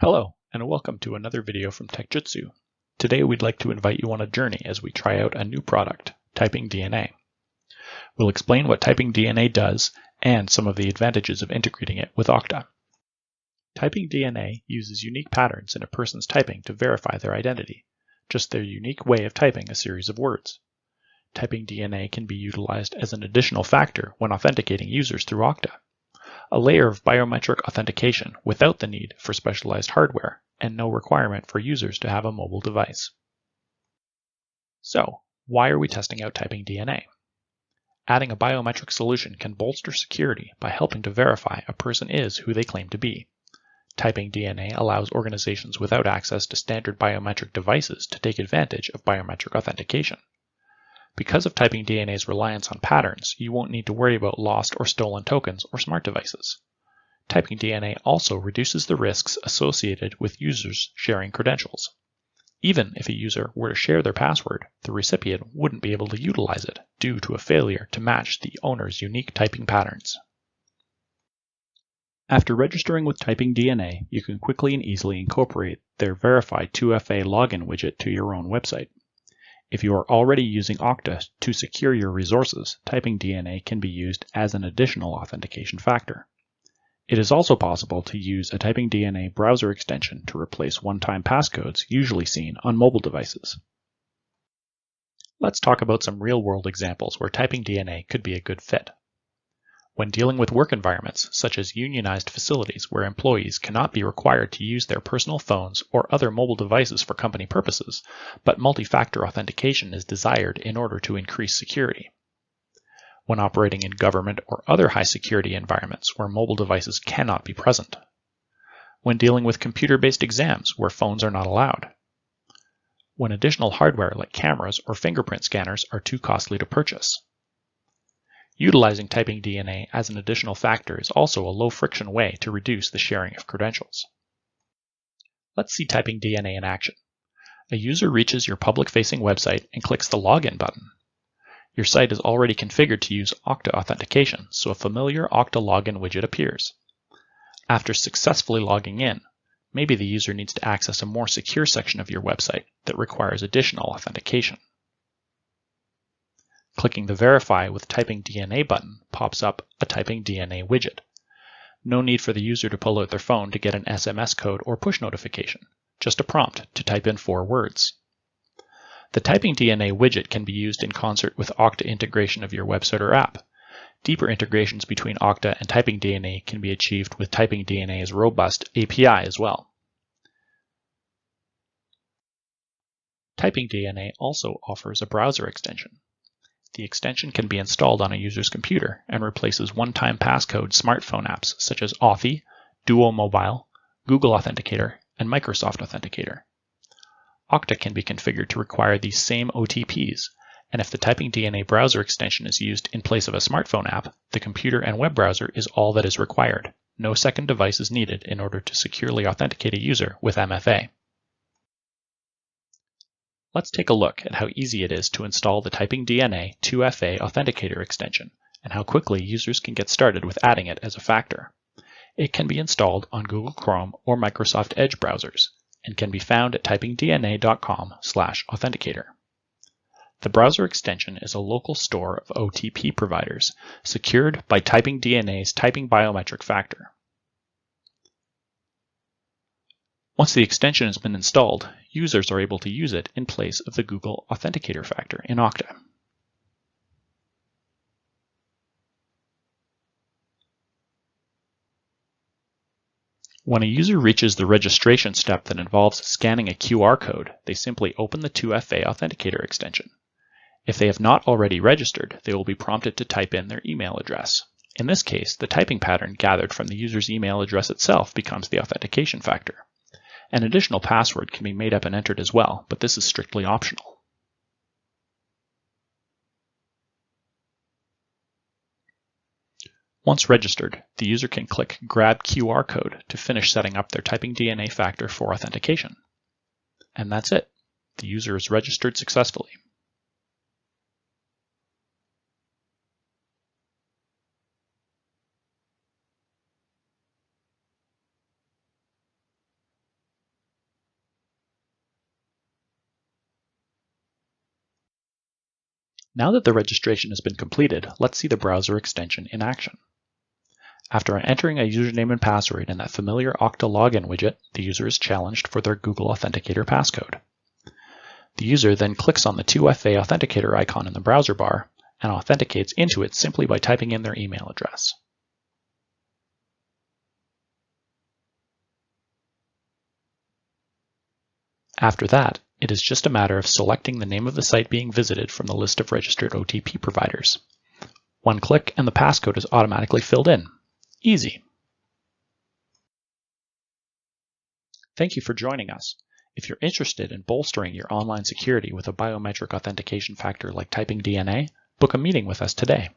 Hello, and welcome to another video from TechJutsu. Today we'd like to invite you on a journey as we try out a new product, TypingDNA. We'll explain what TypingDNA does and some of the advantages of integrating it with Okta. TypingDNA uses unique patterns in a person's typing to verify their identity, just their unique way of typing a series of words. TypingDNA can be utilized as an additional factor when authenticating users through Okta, a layer of biometric authentication without the need for specialized hardware and no requirement for users to have a mobile device. So, why are we testing out TypingDNA? Adding a biometric solution can bolster security by helping to verify a person is who they claim to be. TypingDNA allows organizations without access to standard biometric devices to take advantage of biometric authentication. Because of TypingDNA's reliance on patterns, you won't need to worry about lost or stolen tokens or smart devices. TypingDNA also reduces the risks associated with users sharing credentials. Even if a user were to share their password, the recipient wouldn't be able to utilize it due to a failure to match the owner's unique typing patterns. After registering with TypingDNA, you can quickly and easily incorporate their verified 2FA login widget to your own website. If you are already using Okta to secure your resources, TypingDNA can be used as an additional authentication factor. It is also possible to use a TypingDNA browser extension to replace one-time passcodes usually seen on mobile devices. Let's talk about some real-world examples where TypingDNA could be a good fit. When dealing with work environments, such as unionized facilities where employees cannot be required to use their personal phones or other mobile devices for company purposes, but multi-factor authentication is desired in order to increase security. When operating in government or other high-security environments where mobile devices cannot be present. When dealing with computer-based exams where phones are not allowed. When additional hardware like cameras or fingerprint scanners are too costly to purchase. Utilizing TypingDNA as an additional factor is also a low-friction way to reduce the sharing of credentials. Let's see TypingDNA in action. A user reaches your public-facing website and clicks the Login button. Your site is already configured to use Okta authentication, so a familiar Okta login widget appears. After successfully logging in, maybe the user needs to access a more secure section of your website that requires additional authentication. Clicking the Verify with TypingDNA button pops up a TypingDNA widget. No need for the user to pull out their phone to get an SMS code or push notification, just a prompt to type in 4 words. The TypingDNA widget can be used in concert with Okta integration of your website or app. Deeper integrations between Okta and TypingDNA can be achieved with TypingDNA's robust API as well. TypingDNA also offers a browser extension. The extension can be installed on a user's computer and replaces one-time passcode smartphone apps such as Authy, Duo Mobile, Google Authenticator, and Microsoft Authenticator. Okta can be configured to require these same OTPs, and if the TypingDNA browser extension is used in place of a smartphone app, the computer and web browser is all that is required. No second device is needed in order to securely authenticate a user with MFA. Let's take a look at how easy it is to install the TypingDNA 2FA Authenticator extension and how quickly users can get started with adding it as a factor. It can be installed on Google Chrome or Microsoft Edge browsers and can be found at typingdna.com/authenticator. The browser extension is a local store of OTP providers secured by TypingDNA's typing biometric factor. Once the extension has been installed, users are able to use it in place of the Google Authenticator factor in Okta. When a user reaches the registration step that involves scanning a QR code, they simply open the 2FA Authenticator extension. If they have not already registered, they will be prompted to type in their email address. In this case, the typing pattern gathered from the user's email address itself becomes the authentication factor. An additional password can be made up and entered as well, but this is strictly optional. Once registered, the user can click Grab QR Code to finish setting up their TypingDNA factor for authentication. And that's it. The user is registered successfully. Now that the registration has been completed, let's see the browser extension in action. After entering a username and password in that familiar Okta login widget, the user is challenged for their Google Authenticator passcode. The user then clicks on the 2FA Authenticator icon in the browser bar and authenticates into it simply by typing in their email address. After that, it is just a matter of selecting the name of the site being visited from the list of registered OTP providers. One click and the passcode is automatically filled in. Easy. Thank you for joining us. If you're interested in bolstering your online security with a biometric authentication factor like TypingDNA, book a meeting with us today.